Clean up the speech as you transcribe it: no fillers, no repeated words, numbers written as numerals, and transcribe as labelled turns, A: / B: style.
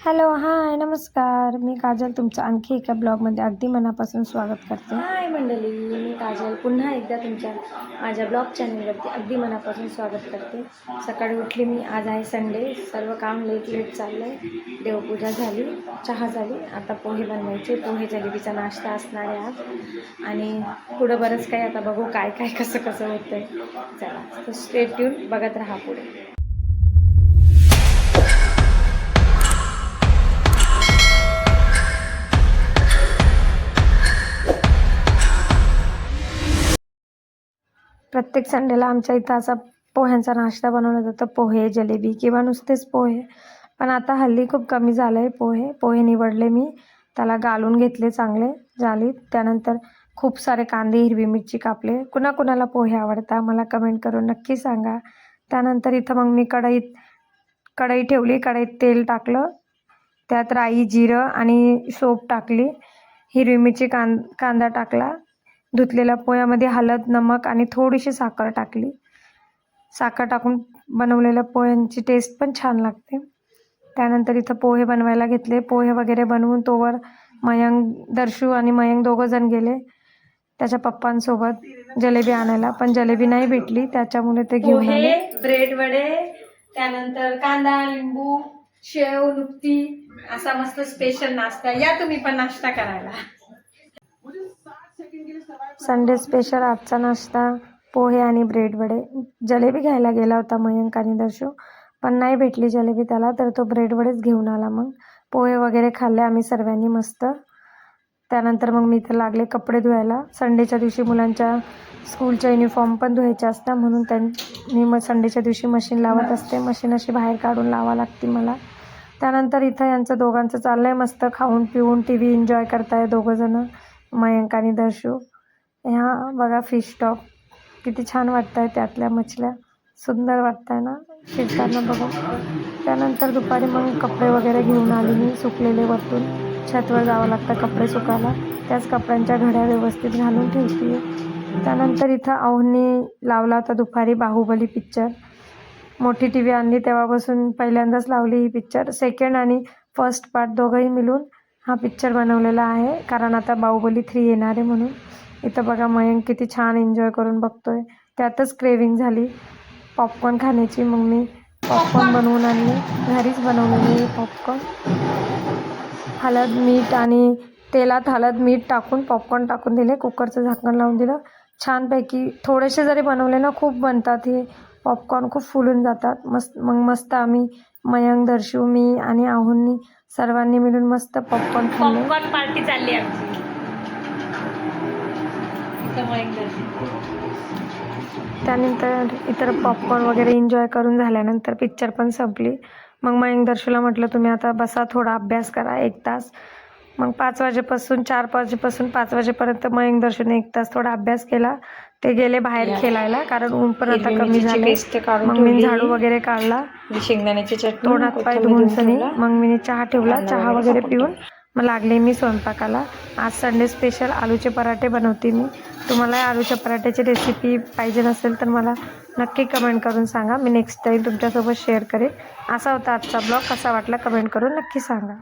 A: Hello, हाय, नमस्कार. मी काजल तुमचं आणखी एका ब्लॉगमध्ये अगदी मनापासून स्वागत करते.
B: हाय मंडळी, मी काजल पुन्हा एकदा तुमच्या माझ्या ब्लॉग चॅनलवरती अगदी मनापासून स्वागत करते. सकाळी उठली मी, आज आहे संडे, सर्व काम लेट चाललं आहे. देवपूजा झाली, चहा झाली, आता पोहे बनवायचे. पोहे जलेबीचा नाश्ता असणार आहे आज. आणि पुढं बरंच काही आता बघू काय कसं होतं आहे. चला, तर स्टे ट्यून, बघत राहा पुढे.
A: प्रत्येक संडेला आमच्या इथं असा पोह्यांचा नाश्ता बनवला जातो. पोहे, जलेबी किंवा नुसतेच पोहे. पण आता हल्ली खूप कमी झालं आहे पोहे निवडले मी, त्याला गालून घेतले चांगले जालीत. त्यानंतर खूप सारे कांदे, हिरवी मिरची कापले. कुणाकुणाला पोहे आवडतात मला कमेंट करून नक्की सांगा. त्यानंतर इथं मग मी कढई ठेवली, कढईत तेल टाकलं, त्यात राई, जिरं आणि सोप टाकली, हिरवी मिरची, कांदा टाकला. धुतलेल्या पोह्यामध्ये हळद, नमक आणि थोडीशी साखर टाकली. साखर टाकून बनवलेल्या पोह्यांची टेस्ट पण छान लागते. त्यानंतर इथं पोहे बनवायला घेतले. पोहे वगैरे बनवून तोवर दर्शू आणि मयंक दोघंजण गेले त्याच्या पप्पांसोबत जलेबी आणायला, पण जलेबी नाही भेटली, त्याच्यामुळे ते घेऊन आले.
B: ब्रेड वडे, त्यानंतर कांदा, लिंबू, शेव, नुकती, असा मस्त स्पेशल नाश्ता. या तुम्ही पण नाश्ता करायला.
A: संडे स्पेशल आजचा नाश्ता पोहे आणि ब्रेड वडे. जलेबी घ्यायला गेला होता मयंक आणि दर्शू, पण नाही भेटली जलेबी त्याला, तर तो ब्रेड वडेच घेऊन आला. मग पोहे वगैरे खाल्ले आम्ही सर्वांनी मस्त. त्यानंतर मग मी इथं लागले कपडे धुवायला. संडेच्या दिवशी मुलांच्या स्कूलच्या युनिफॉर्म पण धुवायचे असतात, म्हणून मी संडेच्या दिवशी मशीन लावत असते. मशीन अशी बाहेर काढून लावा लागते मला. त्यानंतर इथं यांचं दोघांचं चाललं आहे मस्त खाऊन पिऊन टी व्ही एन्जॉय करताय दोघंजणं, मयंक आणि दर्शू. ह्या बघा फिश टॉप किती छान वाटत आहे, त्यातल्या मछल्या सुंदर वाटत आहे ना फिरताना बघून. त्यानंतर दुपारी मग कपडे वगैरे घेऊन आली मी सुकलेले. वरतून छतवर जावं लागतं कपडे सुकायला, त्याच कपड्यांच्या घड्या व्यवस्थित घालून ठेवते. त्यानंतर इथं अहोंनी लावला होता दुपारी बाहुबली पिक्चर. मोठी टी व्ही आणली तेव्हापासून पहिल्यांदाच लावली ही पिक्चर. सेकंड आणि फर्स्ट पार्ट दोघंही मिळून हा पिक्चर बनवलेला आहे, कारण आता बाहुबली 3 येणार आहे म्हणून. इथं बघा मयंक किती छान एन्जॉय करून बघतोय. त्यातच क्रेविंग झाली पॉपकॉर्न खाण्याची. मग मी पॉपकॉर्न बनवून आणले, घरीच बनवलेले पॉपकॉर्न. हळद, मीठ आणि तेलात हळद, मीठ टाकून पॉपकॉर्न टाकून दिले, कुकरचं झाकण लावून दिलं. छानपैकी थोडेसे जरी बनवले ना खूप बनतात हे पॉपकॉर्न, खूप फुलून जातात. मस्त आम्ही मयंक, दर्शू, मी आणि आहोंनी सर्वांनी मिळून मस्त पॉपकॉर्न खाल्ले.
B: पॉपकॉर्न पार्टी चालली आमची.
A: त्यानंतर इतर पॉपकॉर्न वगैरे एन्जॉय करून झाल्यानंतर पिक्चर पण संपली. मग मयंक दर्शूला म्हटलं तुम्ही आता बसा, थोडा अभ्यास करा 1 तास. मग 4 वाजेपासून 5 वाजेपर्यंत मयंक दर्शूने 1 तास थोडा अभ्यास केला. ते गेले बाहेर खेळायला, कारण ऊन पण आता कमी झाले. मग मी झाडू वगैरे काढला,
B: शेंगदाण्याची चटणी,
A: तोंडात पाय धुवून सनी मग मी चहा ठेवला. चहा वगैरे पिऊन मग लागले मी स्वयंपाकाला. आज संडे स्पेशल आलूचे पराठे बनवते मी. तुम्हाला आलूच्या पराठ्याची रेसिपी पाहिजे नसेल तर मला नक्की कमेंट करून सांगा, मी नेक्स्ट टाईम तुमच्यासोबत शेअर करेन. असा होता आजचा ब्लॉग. कसा वाटला कमेंट करून नक्की सांगा.